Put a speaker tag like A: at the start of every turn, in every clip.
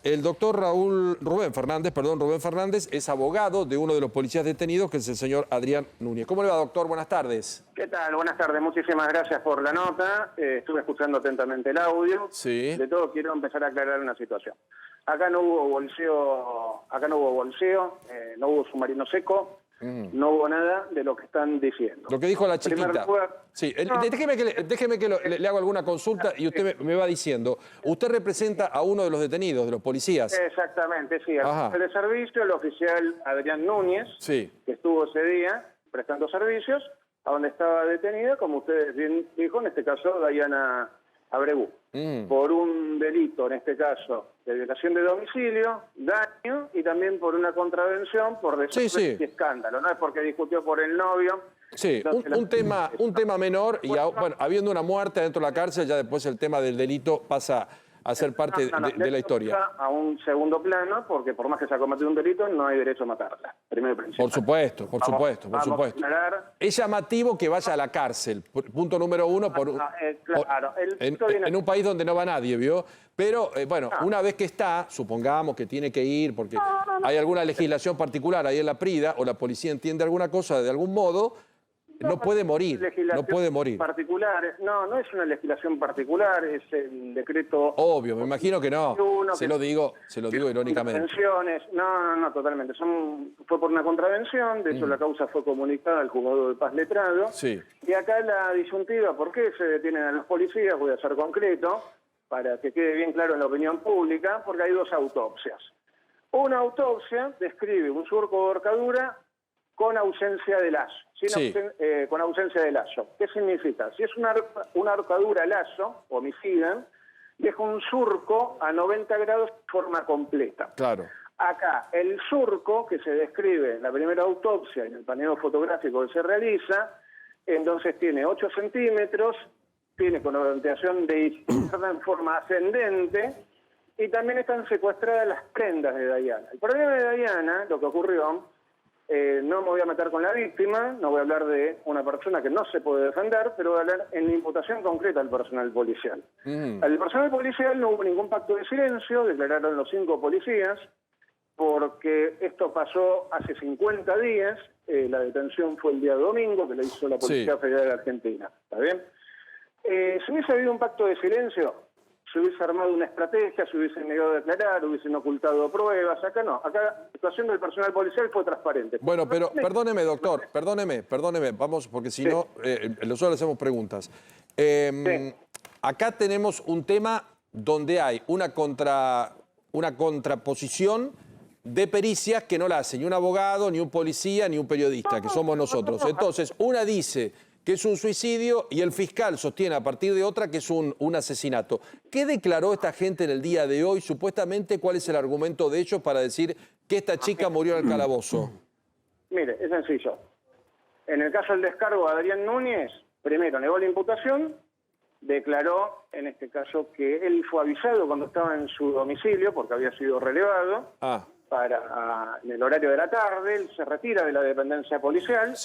A: El doctor Rubén Fernández es abogado de uno de los policías detenidos, que es el señor Adrián Núñez. ¿Cómo le va, doctor? Buenas tardes.
B: ¿Qué tal? Buenas tardes. Muchísimas gracias por la nota. Estuve escuchando atentamente el audio.
A: Sí.
B: De todo quiero empezar a aclarar una situación. Acá no hubo bolseo, no hubo submarino seco, no hubo nada de lo que están diciendo.
A: Lo que dijo la
B: En primer
A: chiquita.
B: lugar,
A: Sí,
B: no,
A: déjeme que le hago alguna consulta y usted me va diciendo. Usted representa a uno de los detenidos, de los policías.
B: exactamente, sí. Al
A: Ajá.
B: jefe de servicio, el oficial Adrián Núñez,
A: Sí.
B: que estuvo ese día prestando servicios, a donde estaba detenida, como usted bien dijo, en este caso, Dayana Abregu, por un delito, en este caso, de violación de domicilio, daño y también por una contravención por desorden y escándalo. No es porque discutió por el novio.
A: Sí, un tema menor y bueno, habiendo una muerte dentro de la cárcel, ya después el tema del delito pasa a ser parte de la historia.
B: Pasa a un segundo plano, porque por más que se ha cometido un delito, no hay derecho a matarla. Primero principio.
A: Por supuesto.
B: Vamos a aclarar.
A: Es llamativo que vaya a la cárcel, punto número uno,
B: Claro,
A: en un país donde no va nadie, ¿vio? Pero, bueno, una vez que está, supongamos que tiene que ir porque hay alguna legislación particular ahí en la PRIDA, o la policía entiende alguna cosa de algún modo, no puede morir, no puede morir.
B: No es una legislación particular, es el decreto...
A: Obvio, me imagino que no, se lo digo irónicamente.
B: No, totalmente. Fue por una contravención, de hecho la causa fue comunicada al juzgado de paz letrado.
A: Sí.
B: Y acá la disyuntiva, ¿por qué se detienen a los policías? Voy a ser concreto, para que quede bien claro en la opinión pública, porque hay dos autopsias. Una autopsia describe un surco de ahorcadura con ausencia de lazo. Con ausencia de lazo. ¿Qué significa? Si es una ahorcadura lazo, homicida, deja un surco a 90 grados de forma completa.
A: Claro.
B: Acá, el surco que se describe en la primera autopsia, en el paneo fotográfico que se realiza, entonces tiene 8 centímetros, tiene con orientación de izquierda en forma ascendente, y también están secuestradas las prendas de Dayana. El problema de Dayana, lo que ocurrió, no me voy a meter con la víctima, no voy a hablar de una persona que no se puede defender, pero voy a hablar en la imputación concreta al personal policial. Al personal policial no hubo ningún pacto de silencio, declararon los 5 policías, porque esto pasó hace 50 días, la detención fue el día domingo, que lo hizo la Policía Federal de Argentina. ¿Está bien? Si hubiese habido un pacto de silencio, se hubiese armado una estrategia, se hubiesen negado a declarar, hubiesen ocultado pruebas. Acá no, acá la situación del personal policial fue transparente.
A: Bueno, pero perdóneme, doctor, perdóneme, vamos, porque si no, nosotros le hacemos preguntas. Acá tenemos un tema donde hay una contraposición de pericias que no la hace ni un abogado, ni un policía, ni un periodista, que somos nosotros. Entonces, una dice que es un suicidio y el fiscal sostiene a partir de otra que es un asesinato. ¿Qué declaró esta gente en el día de hoy? Supuestamente, ¿cuál es el argumento de ellos para decir que esta chica murió en el calabozo?
B: Mire, es sencillo. En el caso del descargo de Adrián Núñez, primero negó la imputación, declaró en este caso que él fue avisado cuando estaba en su domicilio porque había sido relevado en el horario de la tarde, él se retira de la dependencia policial,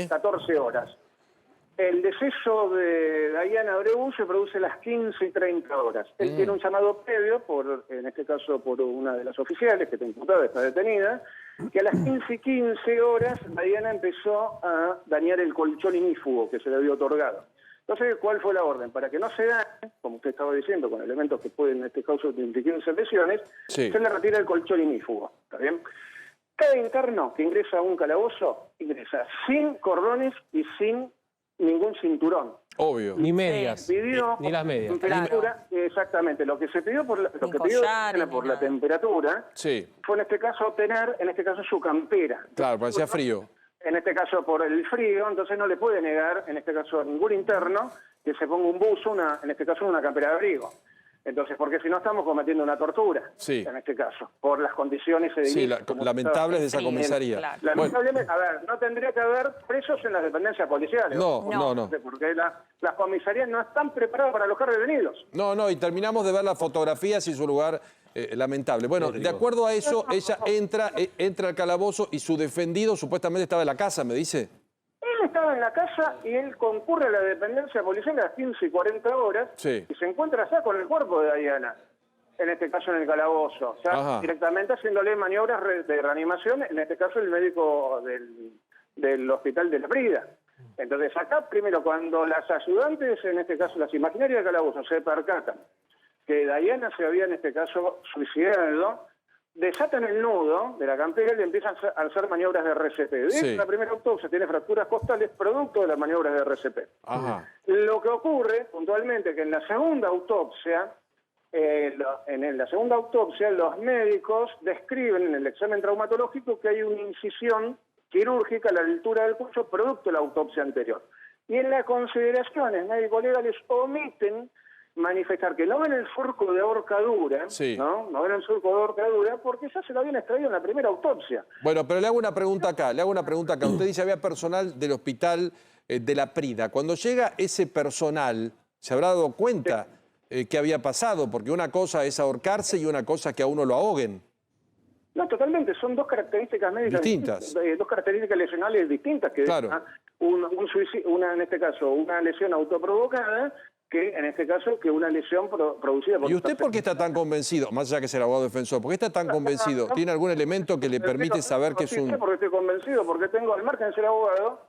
B: 14 horas. El deceso de Dayana Abregu se produce a las 15:30 horas. Él tiene un llamado previo, en este caso por una de las oficiales que está imputada, está detenida, que a las 15:15 horas Dayana empezó a dañar el colchón ignífugo que se le había otorgado. Entonces, ¿cuál fue la orden? Para que no se dañe, como usted estaba diciendo, con elementos que pueden en este caso implicar lesiones, se le retira el colchón ignífugo. ¿Está bien? Cada interno que ingresa a un calabozo ingresa sin cordones y sin ningún cinturón.
A: Obvio.
C: Ni medias.
B: Ni
C: las medias.
B: Temperatura, exactamente. Lo que se pidió por la temperatura fue en este caso tener, su campera.
A: Claro, parecía frío.
B: En este caso por el frío, entonces no le puede negar, en este caso a ningún interno, que se ponga un buzo, en este caso una campera de abrigo. Entonces, porque si no estamos cometiendo una tortura, en este caso, por las condiciones
A: lamentables de esa comisaría.
B: Lamentablemente, a ver, no tendría que haber presos en las dependencias policiales.
A: No.
B: Porque las comisarías no están preparadas para alojar detenidos.
A: No, y terminamos de ver las fotografías y su lugar lamentable. Bueno, de acuerdo a eso, ella entra al calabozo y su defendido supuestamente estaba en la casa, me dice.
B: Él estaba en la casa y él concurre a la dependencia policial a las 15:40 horas y se encuentra allá con el cuerpo de Dayana. en este caso en el calabozo, ya
A: Ajá.
B: directamente haciéndole maniobras de reanimación, en este caso el médico del hospital de la Prida. Entonces acá, primero, cuando las ayudantes, en este caso las imaginarias del calabozo, se percatan que Dayana se había, en este caso, suicidado, desatan el nudo de la campera y le empiezan a hacer maniobras de RCP. De hecho,
A: Sí.
B: la primera autopsia tiene fracturas costales producto de las maniobras de RCP.
A: Ajá.
B: Lo que ocurre puntualmente que en la segunda autopsia, la segunda autopsia, los médicos describen en el examen traumatológico que hay una incisión quirúrgica a la altura del cuello producto de la autopsia anterior. Y en las consideraciones médico-legales omiten manifestar que no ven el surco de ahorcadura,
A: Sí.
B: ¿no? No ven el surco de ahorcadura porque ya se lo habían extraído en la primera autopsia.
A: Bueno, pero le hago una pregunta acá, Usted dice había personal del hospital de la Prida. Cuando llega ese personal, ¿se habrá dado cuenta qué había pasado? Porque una cosa es ahorcarse y una cosa es que a uno lo ahoguen.
B: No, totalmente, son dos características médicas
A: Distintas.
B: dos características lesionales distintas, que
A: Claro.
B: es en este caso, una lesión autoprovocada, que en este caso, que una lesión producida por...
A: ¿Y usted por qué está tan convencido, más allá que ser abogado defensor, por qué está tan convencido? ¿Tiene algún elemento que le permite saber que es un...?
B: Porque estoy convencido, porque tengo, al margen de ser abogado,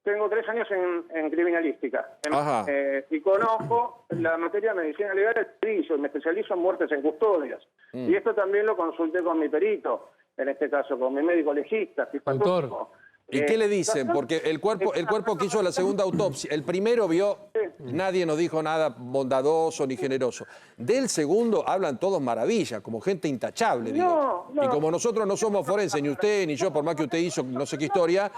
B: tengo 3 años en criminalística.
A: Ajá.
B: Y conozco la materia de medicina legal, y me especializo en muertes en custodias. Y esto también lo consulté con mi perito, en este caso, con mi médico legista.
C: Doctor.
A: ¿Y qué le dicen? Porque el cuerpo que hizo la segunda autopsia, el primero vio, nadie nos dijo nada bondadoso ni generoso. Del segundo hablan todos maravillas, como gente intachable, digo.
B: No.
A: Y como nosotros no somos forenses, ni usted ni yo, por más que usted hizo no sé qué historia,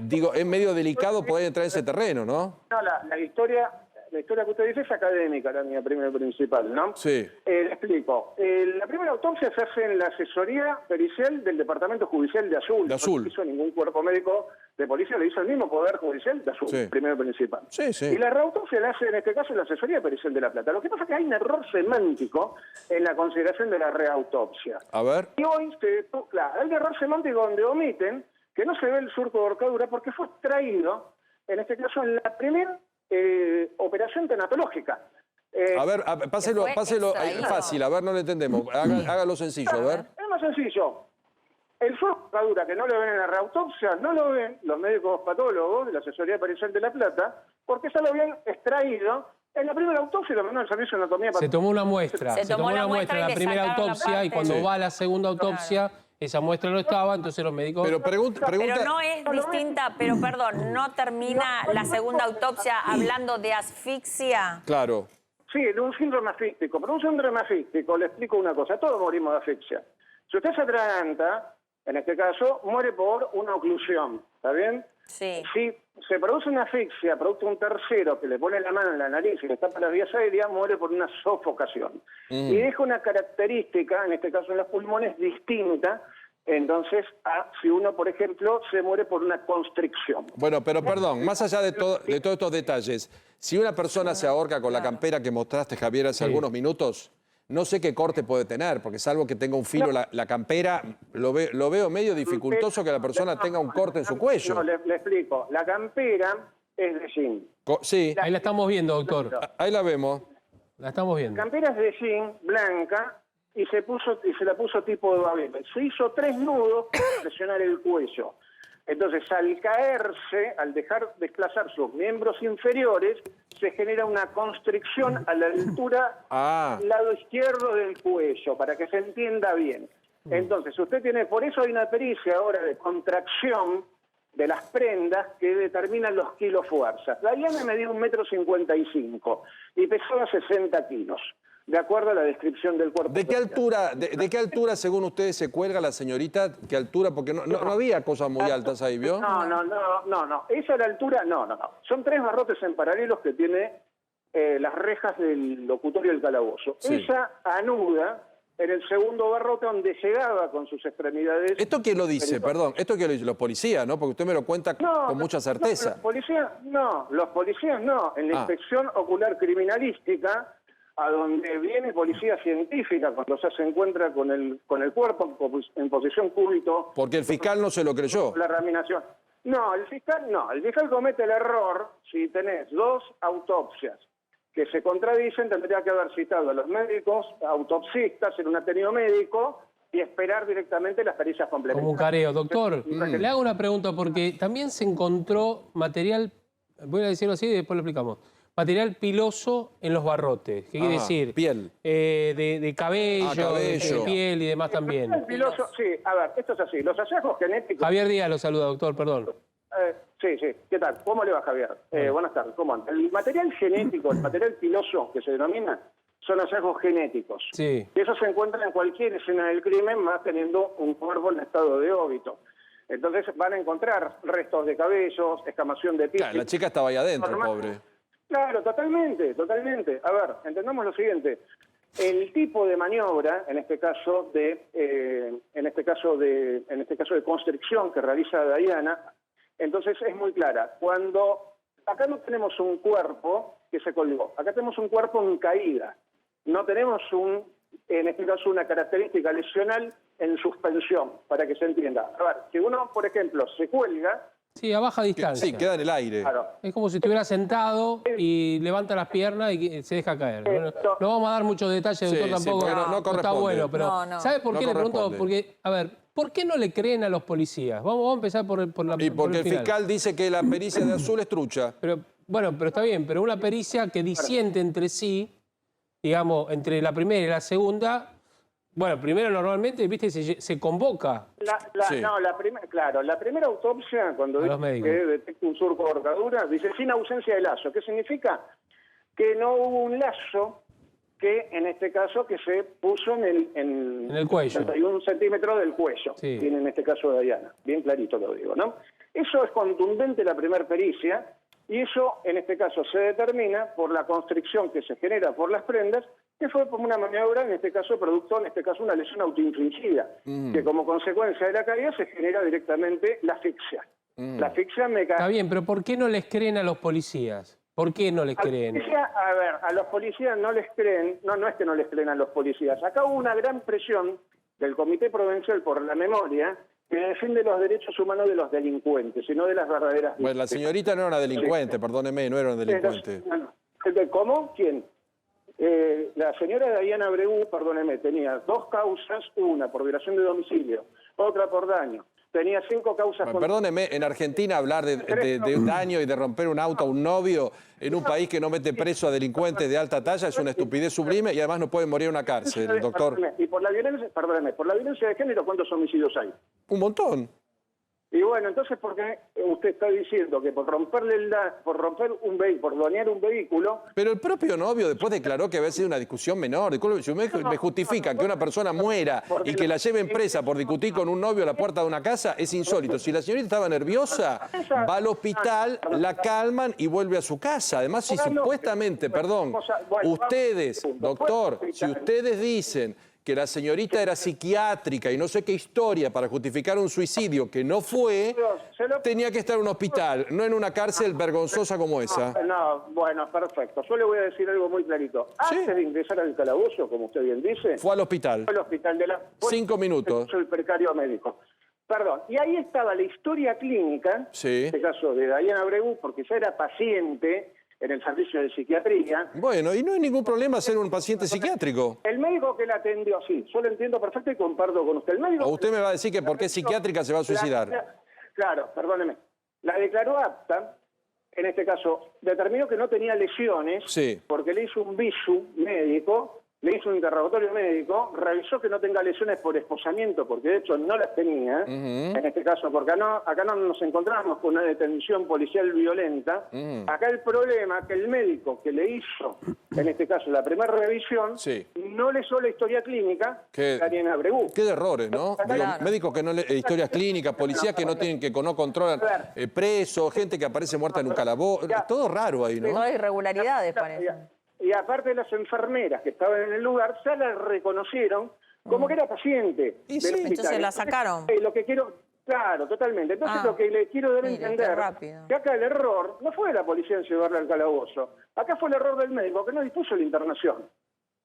A: digo, es medio delicado poder entrar en ese terreno, ¿no?
B: No, la historia que usted dice es académica, la mía primera principal, ¿no?
A: Sí.
B: Le explico. La primera autopsia se hace en la asesoría pericial del Departamento Judicial de Azul.
A: De Azul.
B: No lo hizo ningún cuerpo médico de policía, lo hizo el mismo Poder Judicial de Azul,
A: Sí.
B: primero principal.
A: Sí, sí.
B: Y la reautopsia la hace, en este caso, la asesoría pericial de La Plata. Lo que pasa es que hay un error semántico en la consideración de la reautopsia.
A: A ver.
B: Y hoy, claro, hay un error semántico donde omiten que no se ve el surco de ahorcadura porque fue extraído, en este caso, en la primera operación tanatológica.
A: A ver, páselo
D: extraído.
A: fácil, a ver, no lo entendemos. Hágalo sencillo, a ver.
B: Es más sencillo. El surco de ahorcadura que no lo ven en la reautopsia, no lo ven los médicos patólogos de la asesoría pericial de La Plata, porque ya lo habían extraído en la primera autopsia y lo mandó al servicio de anatomía
C: Se tomó una muestra.
D: Se tomó la muestra
C: en
D: y
C: la
D: le
C: primera
D: sacaron la
C: autopsia y
D: parte.
C: cuando
A: Sí.
C: va a la segunda autopsia, esa muestra no estaba, entonces los médicos...
A: Pero pregunta...
D: Pero no es distinta, pero perdón, ¿no termina la segunda autopsia hablando de asfixia?
A: Claro.
B: Sí, de un síndrome asfíctico. Pero un síndrome asfíctico, le explico una cosa, todos morimos de asfixia. Si usted se atraganta, en este caso, muere por una oclusión, ¿está bien?
D: Sí.
B: Si se produce una asfixia, producto de un tercero que le pone la mano en la nariz y le tapa las vías aéreas, muere por una sofocación. Y deja una característica, en este caso en los pulmones, distinta, entonces, a si uno, por ejemplo, se muere por una constricción.
A: Bueno, pero perdón, más allá de todos estos detalles, si una persona se ahorca con la campera que mostraste, Javier, hace algunos minutos, no sé qué corte puede tener, porque salvo que tenga un filo la campera, lo veo medio dificultoso que la persona tenga un corte en su cuello.
B: No, le explico. La campera es de jean.
A: Sí,
C: Ahí la estamos viendo, doctor.
A: ahí la vemos.
C: La estamos viendo.
B: La campera es de jean, blanca, y se la puso tipo de babel. Se hizo 3 nudos para presionar el cuello. Entonces, al caerse, al dejar desplazar sus miembros inferiores, se genera una constricción a la altura del lado izquierdo del cuello, para que se entienda bien. Entonces, usted tiene, por eso hay una pericia ahora de contracción de las prendas que determinan los kilos fuerzas. Dayana medía 1,55 m y pesaba 60 kilos. De acuerdo a la descripción del cuerpo.
A: ¿De qué altura, según ustedes, se cuelga la señorita? ¿Qué altura? Porque no había cosas muy altas ahí, ¿vio?
B: No. Esa es la altura, no. Son 3 barrotes en paralelos que tiene las rejas del locutorio del calabozo.
A: Sí.
B: Ella anuda en el segundo barrote donde llegaba con sus extremidades.
A: ¿Esto quién lo dice? Perdón, esto quién lo dice, los policías, ¿no? Porque usted me lo cuenta con mucha certeza.
B: Los policías no. En la inspección ocular criminalística, a donde viene policía científica cuando se encuentra con el cuerpo en posición cúbito.
A: Porque el fiscal no se lo creyó.
B: La laminación. No, el fiscal comete el error si tenés 2 autopsias que se contradicen, tendría que haber citado a los médicos, autopsistas, en un ateneo médico y esperar directamente las pericias complementarias.
C: Como un careo. Doctor, le hago una pregunta porque también se encontró material, voy a decirlo así y después lo explicamos, material piloso en los barrotes. ¿Qué quiere decir?
A: Piel.
C: De cabello,
A: cabello.
C: de piel y demás también.
B: El piloso, sí, a ver, esto es así. Los hallazgos genéticos...
C: Javier Díaz lo saluda, doctor, perdón.
B: Sí. ¿Qué tal? ¿Cómo le va, Javier? Buenas tardes, ¿cómo anda? El material genético, el material piloso que se denomina, son hallazgos genéticos.
C: Sí.
B: Y eso se encuentra en cualquier escena del crimen, más teniendo un cuerpo en estado de óbito. Entonces van a encontrar restos de cabellos, escamación de piel.
A: Claro, la chica estaba ahí adentro,
B: Normal.
A: pobre.
B: Claro, totalmente. A ver, entendamos lo siguiente. El tipo de maniobra, en este caso de constricción que realiza Dayana, entonces es muy clara. Cuando acá no tenemos un cuerpo que se colgó, acá tenemos un cuerpo en caída. No tenemos en este caso una característica lesional en suspensión, para que se entienda. A ver, si uno, por ejemplo, se cuelga...
C: Sí, a baja distancia.
A: Sí, queda en el aire.
B: Claro,
C: Es como si estuviera sentado y levanta las piernas y se deja caer. No vamos a dar muchos detalles, doctor,
A: Sí,
C: tampoco.
A: porque no
C: está
A: corresponde.
C: bueno, pero
D: No.
C: ¿sabe por qué
A: No
C: le pregunto?
A: corresponde.
C: Porque, a ver, ¿por qué no le creen a los policías? Vamos a empezar por la
A: Y
C: por
A: porque el
C: final.
A: fiscal dice que la pericia de Azul es trucha.
C: Pero, bueno, pero está bien, pero una pericia que disiente entre sí, digamos, entre la primera y la segunda, bueno, primero normalmente, viste, se convoca.
A: Sí.
B: La primera autopsia, cuando
C: A los
B: dice
C: médicos.
B: que detecta un surco de horcadura, dice sin ausencia de lazo. ¿Qué significa? Que no hubo un lazo que, en este caso, que se puso en
C: el cuello.
B: 31 centímetros del cuello.
C: Sí.
B: Tiene en este caso Dayana. Bien clarito lo digo, ¿no? Eso es contundente la primera pericia, y eso, en este caso, se determina por la constricción que se genera por las prendas, que fue como una maniobra, en este caso, producto, una lesión autoinfligida, que como consecuencia de la caída se genera directamente la asfixia. La asfixia mecánica.
C: Está bien, pero ¿por qué no les creen a los policías? ¿Por qué no les creen?
B: A ver, a los policías no les creen, no es que no les creen a los policías. Acá hubo una gran presión del Comité Provincial por la Memoria que defiende los derechos humanos de los delincuentes y no de las verdaderas víctimas.
A: Bueno, la señorita no era una delincuente, perdóneme, no era una delincuente.
B: ¿Cómo? ¿Quién? La señora Dayana Abreu, perdóneme, tenía 2 causas, una por violación de domicilio, otra por daño. Tenía 5 causas...
A: Bueno, perdóneme, en Argentina hablar de un daño y de romper un auto a un novio en un país que no mete preso a delincuentes de alta talla es una estupidez sublime y además no pueden morir en una cárcel, doctor.
B: Y por la violencia de género, ¿cuántos homicidios hay?
A: Un montón.
B: Y bueno, entonces, ¿por qué usted está diciendo que por romper un vehículo, por dañar un vehículo...
A: Pero el propio novio después declaró que había sido una discusión menor. Disculpe, si me justifican que una persona muera y que la lleven presa por discutir con un novio a la puerta de una casa, es insólito. Si la señorita estaba nerviosa, va al hospital, la calman y vuelve a su casa. Además, si supuestamente, perdón, ustedes, doctor, si ustedes dicen que la señorita era psiquiátrica y no sé qué historia para justificar un suicidio que no fue, tenía que estar en un hospital, no en una cárcel vergonzosa como esa.
B: No, bueno, perfecto. Yo le voy a decir algo muy clarito. Antes de ingresar al calabozo, como usted bien dice...
A: Fue al hospital.
B: Fue al hospital de la...
A: 5 minutos.
B: El precario médico. Perdón. Y ahí estaba la historia clínica,
A: Sí.
B: en este caso de Dayana Abreu, porque ya era paciente en el servicio de psiquiatría.
A: Bueno, y no hay ningún problema ser un paciente psiquiátrico.
B: El médico que la atendió, sí, yo lo entiendo perfecto y comparto con usted. El médico...
A: O usted me va a decir que porque es psiquiátrica se va a suicidar.
B: Claro, perdóneme. La declaró apta, en este caso, determinó que no tenía lesiones,
A: Sí.
B: porque le hizo un visu médico, le hizo un interrogatorio médico, revisó que no tenga lesiones por esposamiento, porque de hecho no las tenía, en este caso, porque acá no nos encontramos con una detención policial violenta. Acá el problema es que el médico que le hizo, en este caso, la primera revisión,
A: Sí.
B: no le hizo la historia clínica
A: ¿Qué?
B: de Dayana Abreu.
A: Qué de errores, ¿no? Digo,
D: Claro.
A: médicos que no historias clínicas, policías que no tienen, que no controlan presos, gente que aparece muerta en un calabozo, todo raro ahí, ¿no?
D: Todas irregularidades, parece.
B: Y aparte de las enfermeras que estaban en el lugar, ya la reconocieron como que era paciente.
A: Y
B: del
A: sí.
B: hospital.
D: Entonces la sacaron.
B: Lo que quiero, claro, totalmente. Entonces lo que le quiero dar a
D: Mire, qué
B: entender,
D: rápido.
B: que acá el error no fue de la policía en llevarla al calabozo. Acá fue el error del médico que no dispuso la internación.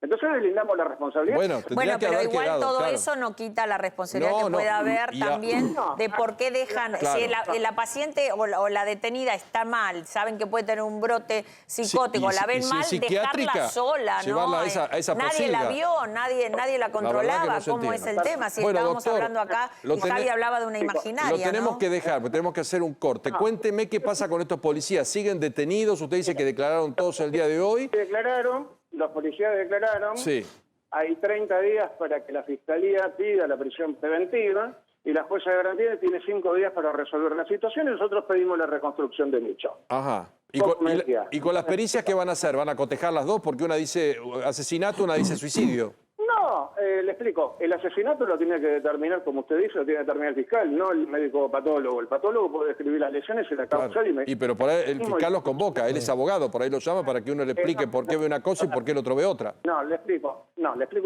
B: Entonces deslindamos la responsabilidad.
A: Bueno, tendría
D: Bueno,
A: que
D: pero
A: haber
D: igual
A: quedado,
D: todo
A: claro.
D: eso no quita la responsabilidad
A: No,
D: que
A: no,
D: pueda haber
A: y a-
D: también
B: No.
D: de por qué dejan,
A: Claro.
D: si la paciente o la detenida está mal, saben que puede tener un brote psicótico,
A: y
D: la
A: si-
D: ven
A: y si
D: mal,
A: psiquiátrica,
D: dejarla sola,
A: llevarla
D: ¿no?
A: a esa
D: nadie la
A: posilga.
D: vio, nadie la
A: verdad
D: controlaba,
A: que no se
D: ¿cómo es
A: entiende.
D: el tema? Si
A: Bueno,
D: estábamos
A: doctor,
D: hablando acá
A: lo
D: y Javi
A: tenés-
D: hablaba de una imaginaria,
A: Lo tenemos
D: ¿no?
A: que dejar, porque tenemos que hacer un corte. Cuénteme qué pasa con estos policías. ¿Siguen detenidos? Usted dice que declararon todos el día de hoy.
B: Declararon, los policías declararon.
A: Sí.
B: Hay 30 días para que la Fiscalía pida la prisión preventiva y la jueza de garantía tiene 5 días para resolver la situación y nosotros pedimos la reconstrucción del hecho.
A: Ajá.
B: Poco me decía.
A: Y con las pericias, ¿qué van a hacer? ¿Van a cotejar las dos? Porque una dice asesinato, una dice suicidio.
B: No, le explico. El asesinato lo tiene que determinar, como usted dice, lo tiene que determinar el fiscal, no el médico patólogo. El patólogo puede describir las lesiones y la causa
A: Claro. Y pero por ahí el fiscal los convoca, él es abogado, por ahí lo llama para que uno le explique por qué ve una cosa y por qué el otro ve otra.
B: No, le explico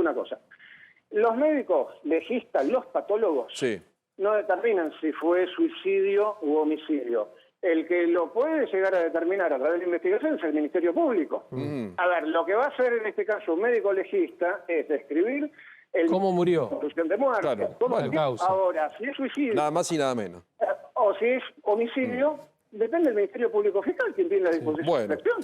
B: una cosa. Los médicos legistas, los patólogos,
A: Sí.
B: no determinan si fue suicidio u homicidio. El que lo puede llegar a determinar a través de la investigación es el Ministerio Público. A ver, lo que va a hacer en este caso un médico legista es describir el
C: ¿Cómo murió?
B: conclusión de muerte.
A: Claro,
B: ¿Cómo
C: bueno,
B: murió?
C: causa.
B: Ahora, si es suicidio
A: Nada más y nada menos.
B: o si es homicidio, depende del Ministerio Público Fiscal quien tiene la disposición
A: Bueno.
B: de acción.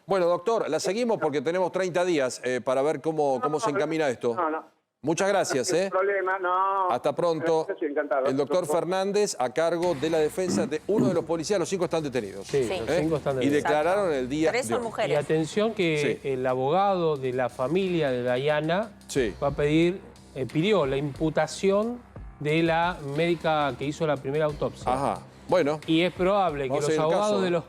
A: Bueno, doctor, la seguimos porque tenemos 30 días para ver cómo se encamina esto.
B: No.
A: Muchas gracias,
B: Sin problema, no.
A: Hasta pronto.
B: Gracias, encantado.
A: El doctor Fernández a cargo de la defensa de uno de los policías, los 5 están detenidos.
C: Sí,
D: Sí.
C: los 5 están
A: Y
C: detenidos.
A: declararon el día
D: Tres
A: de
D: son
A: hoy.
C: Y
D: mujeres.
C: atención que
A: Sí.
C: el abogado de la familia de Dayana
A: Sí.
C: va a pidió la imputación de la médica que hizo la primera autopsia.
A: Ajá. Bueno,
C: Y es probable que
A: Vamos a
C: los
A: seguir el
C: abogados
A: caso.
C: de los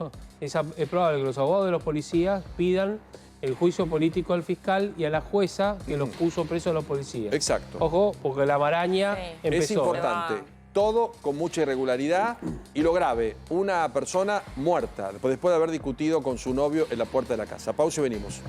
C: es probable que los abogados de los policías pidan el juicio político al fiscal y a la jueza que los puso presos a los policías.
A: Exacto.
C: Ojo, porque la maraña
D: Sí.
C: empezó.
A: es importante.
D: Se va.
A: Todo con mucha irregularidad y lo grave, una persona muerta después de haber discutido con su novio en la puerta de la casa. Pausa y venimos.